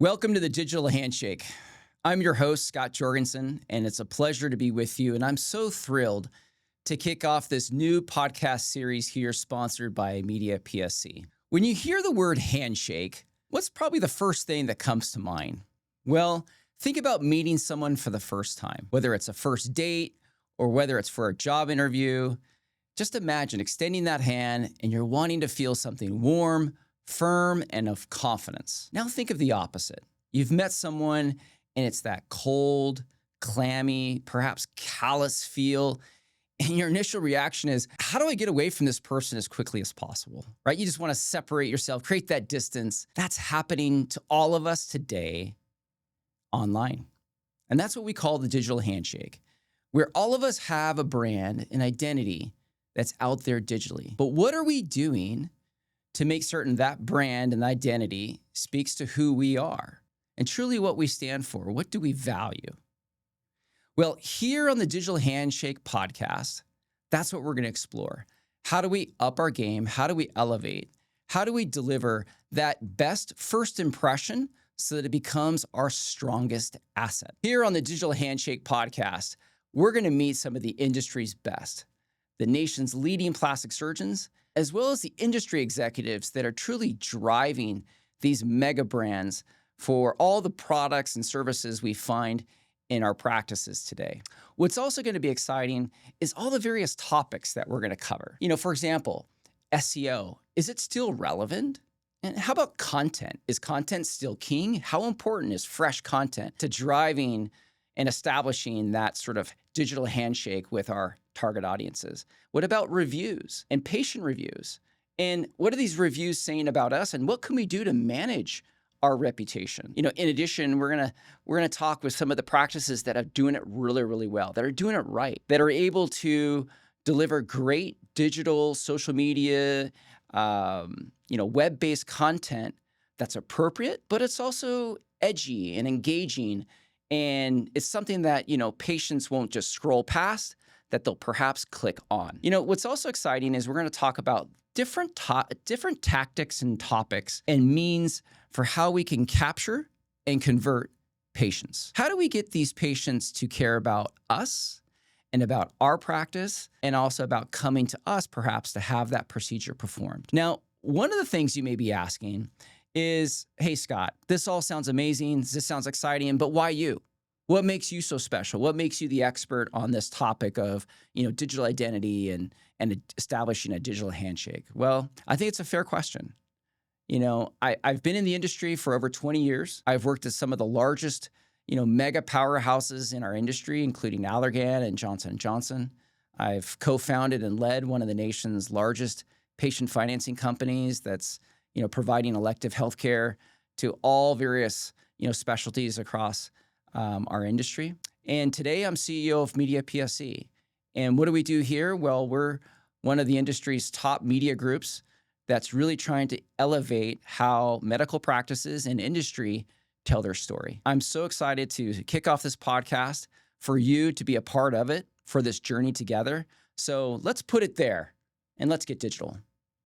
Welcome to the Digital Handshake. I'm your host, Scott Jorgensen, and it's a pleasure to be with you. And I'm so thrilled to kick off this new podcast series here sponsored by Media PSC. When you hear the word handshake, what's probably the first thing that comes to mind? Well, think about meeting someone for the first time, whether it's a first date or whether it's for a job interview. Just imagine extending that hand and you're wanting to feel something warm, firm, and of confidence. Now think of the opposite. You've met someone and it's that cold, clammy, perhaps callous feel. And your initial reaction is, how do I get away from this person as quickly as possible, right? You just want to separate yourself, create that distance. That's happening to all of us today online. And that's what we call the digital handshake, where all of us have a brand, an identity that's out there digitally. But what are we doing to make certain that brand and identity speaks to who we are and truly what we stand for? What do we value? Well, here on the Digital Handshake podcast, that's what we're going to explore. How do we up our game? How do we elevate? How do we deliver that best first impression so that it becomes our strongest asset? Here on the Digital Handshake podcast, we're going to meet some of the industry's best, the nation's leading plastic surgeons, as well as the industry executives that are truly driving these mega brands for all the products and services we find in our practices today. What's also going to be exciting is all the various topics that we're going to cover. For example, SEO, is it still relevant? And how about content? Is content still king? How important is fresh content to driving and establishing that sort of digital handshake with our target audiences? What about reviews and patient reviews? And what are these reviews saying about us? And what can we do to manage our reputation? In addition, we're gonna talk with some of the practices that are doing it really, really well, that are doing it right, that are able to deliver great digital, social media, web-based content that's appropriate, but it's also edgy and engaging. And it's something that, patients won't just scroll past, that they'll perhaps click on. What's also exciting is we're going to talk about different tactics and topics and means for how we can capture and convert patients. How do we get these patients to care about us and about our practice and also about coming to us perhaps to have that procedure performed? Now, one of the things you may be asking is, hey, Scott, this all sounds amazing. This sounds exciting, but why you? What makes you so special? What makes you the expert on this topic of, digital identity and establishing a digital handshake? Well, I think it's a fair question. I've been in the industry for over 20 years. I've worked at some of the largest, mega powerhouses in our industry, including Allergan and Johnson & Johnson. I've co-founded and led one of the nation's largest patient financing companies that's providing elective healthcare to all various, specialties across our industry. And today I'm CEO of Media PSC. And what do we do here? Well, we're one of the industry's top media groups that's really trying to elevate how medical practices and industry tell their story. I'm so excited to kick off this podcast for you to be a part of it, for this journey together. So let's put it there and let's get digital.